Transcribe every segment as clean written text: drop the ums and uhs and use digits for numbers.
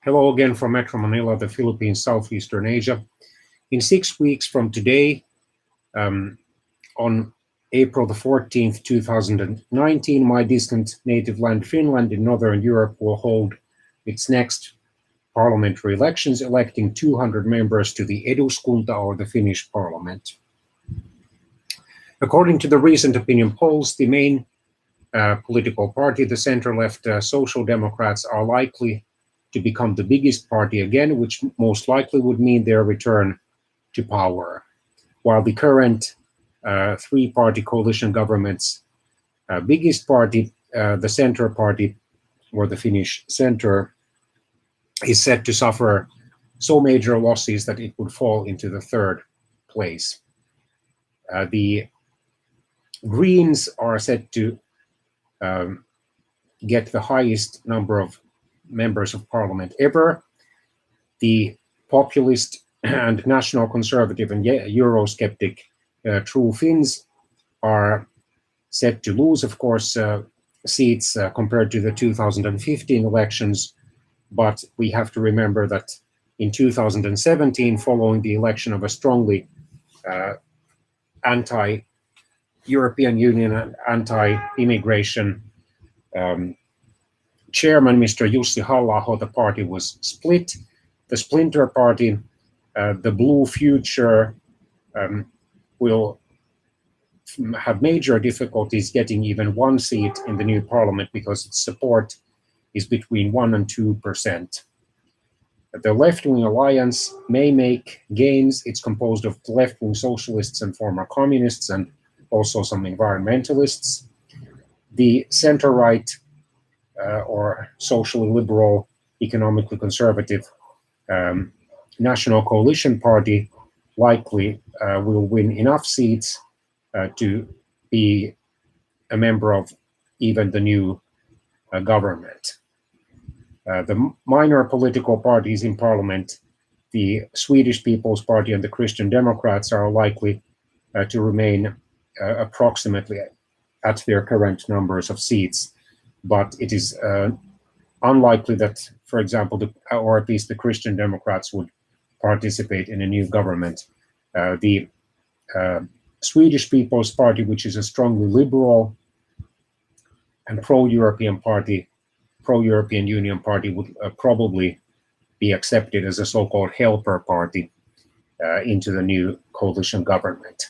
Hello again from Metro Manila, the Philippines, Southeastern Asia. In 6 weeks from today, on April the 14th, 2019, my distant native land, Finland, in Northern Europe, will hold its next parliamentary elections, electing 200 members to the Eduskunta, or the Finnish parliament. According to the recent opinion polls, the main political party, the center-left Social Democrats, are likely to become the biggest party again, which most likely would mean their return to power. While the current three-party coalition government's biggest party, the Center Party, or the Finnish Center, is set to suffer so major losses that it would fall into the third place. The Greens are set to get the highest number of members of parliament ever. The populist and national conservative and Eurosceptic True Finns are set to lose, of course, seats compared to the 2015 elections. But we have to remember that in 2017, following the election of a strongly anti-European Union and anti-immigration chairman, Mr. Jussi Halla-aho, the party was split. The splinter party, the Blue Future, will have major difficulties getting even one seat in the new parliament because its support is between 1% and 2%. The left-wing alliance may make gains. It's composed of left-wing socialists and former communists and also some environmentalists. The center-right or socially liberal, economically conservative National Coalition Party likely will win enough seats to be a member of even the new government. The minor political parties in parliament, the Swedish People's Party and the Christian Democrats, are likely to remain approximately at their current numbers of seats. But it is unlikely that, for example, or at least the Christian Democrats would participate in a new government. The Swedish People's Party, which is a strongly liberal and pro-European party, pro-European Union party, would probably be accepted as a so-called helper party into the new coalition government.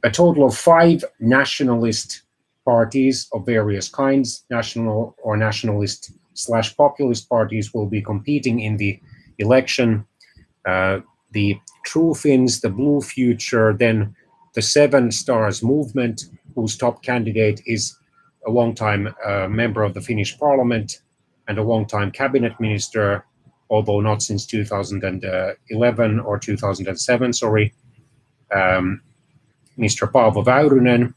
A total of 5 nationalist parties of various kinds, national or nationalist/populist parties, will be competing in the election. The True Finns, the Blue Future, then the Seven Stars Movement, whose top candidate is a long-time member of the Finnish parliament and a long-time cabinet minister, although not since 2011 or 2007, Mr. Paavo Väyrynen.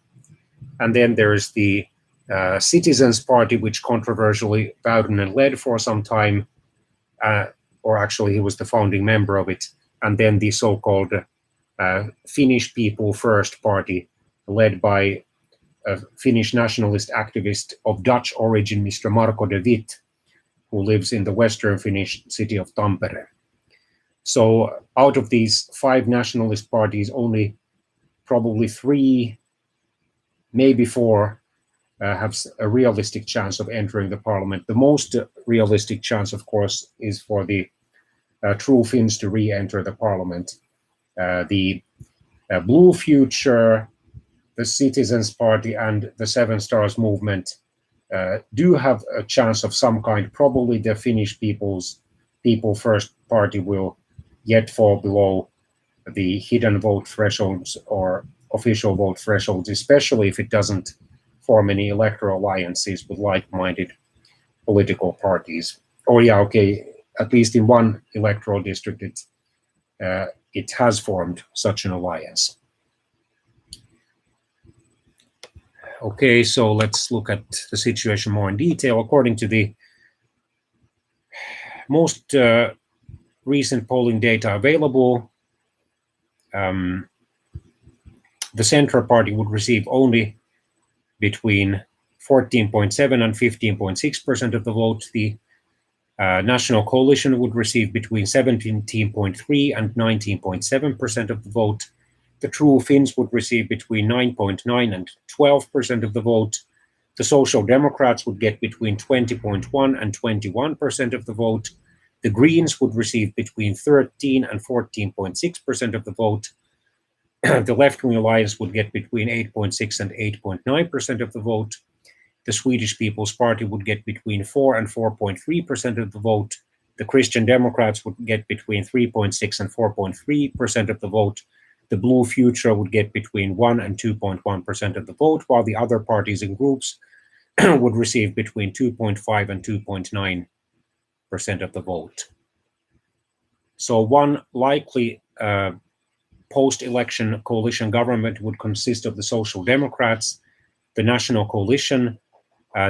And then there's the Citizens Party, which controversially Väyrynen led for some time, or actually he was the founding member of it. And then the so-called Finnish People First Party, led by a Finnish nationalist activist of Dutch origin, Mr. Marko de Witt, who lives in the western Finnish city of Tampere. So out of these 5 nationalist parties, only probably 3, maybe 4, have a realistic chance of entering the parliament. The most realistic chance, of course, is for the True Finns to re-enter the parliament. The Blue Future, the Citizens Party, and the Seven Stars Movement do have a chance of some kind. Probably the Finnish People First Party will yet fall below the hidden vote thresholds or official vote thresholds, especially if it doesn't form any electoral alliances with like-minded political parties. Or at least in one electoral district, it has formed such an alliance. Okay, so let's look at the situation more in detail. According to the most recent polling data available, the Centre Party would receive only between 14.7 and 15.6% of the vote. The National Coalition would receive between 17.3 and 19.7% of the vote. The True Finns would receive between 9.9 and 12% of the vote. The Social Democrats would get between 20.1 and 21% of the vote. The Greens would receive between 13 and 14.6% of the vote. The Left-Wing Alliance would get between 8.6 and 8.9% of the vote. The Swedish People's Party would get between 4 and 4.3% of the vote. The Christian Democrats would get between 3.6 and 4.3% of the vote. The Blue Future would get between 1 and 2.1% of the vote, while the other parties and groups would receive between 2.5 and 2.9% of the vote. So one likely post-election coalition government would consist of the Social Democrats, the National Coalition,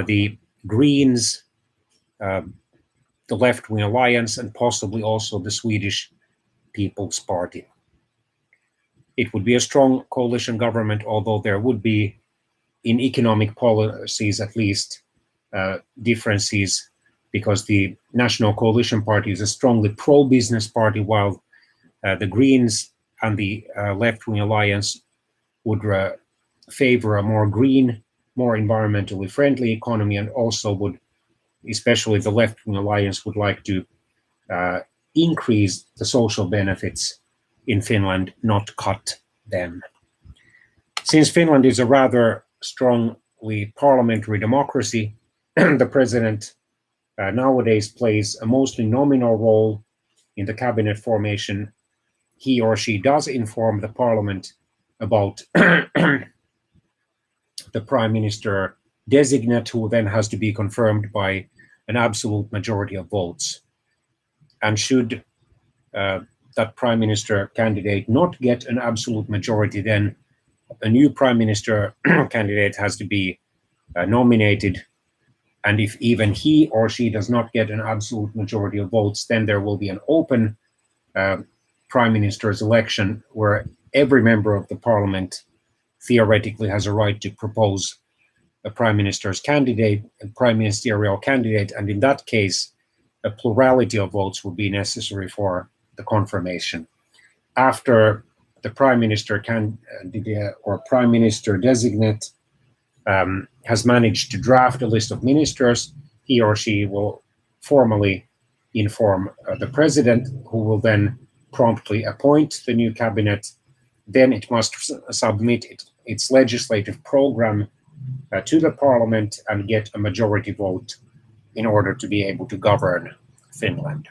the Greens, the Left-Wing Alliance, and possibly also the Swedish People's Party. It would be a strong coalition government, although there would be, in economic policies at least, differences, because the National Coalition Party is a strongly pro-business party, while the Greens and the Left-Wing Alliance would favor a more green, more environmentally friendly economy, and also would, especially the Left-Wing Alliance, would like to increase the social benefits in Finland, not cut them. Since Finland is a rather strongly parliamentary democracy, the president nowadays plays a mostly nominal role in the cabinet formation. He or she does inform the parliament about the prime minister designate, who then has to be confirmed by an absolute majority of votes. And should that prime minister candidate not get an absolute majority, then a new prime minister candidate has to be nominated. And if even he or she does not get an absolute majority of votes, then there will be an open prime minister's election where every member of the parliament theoretically has a right to propose a prime minister's candidate, a prime ministerial candidate, and in that case, a plurality of votes would be necessary for the confirmation. After the prime minister candidate or prime minister designate has managed to draft a list of ministers, he or she will formally inform the president, who will then promptly appoint the new cabinet. Then it must submit its legislative program to the parliament and get a majority vote in order to be able to govern Finland.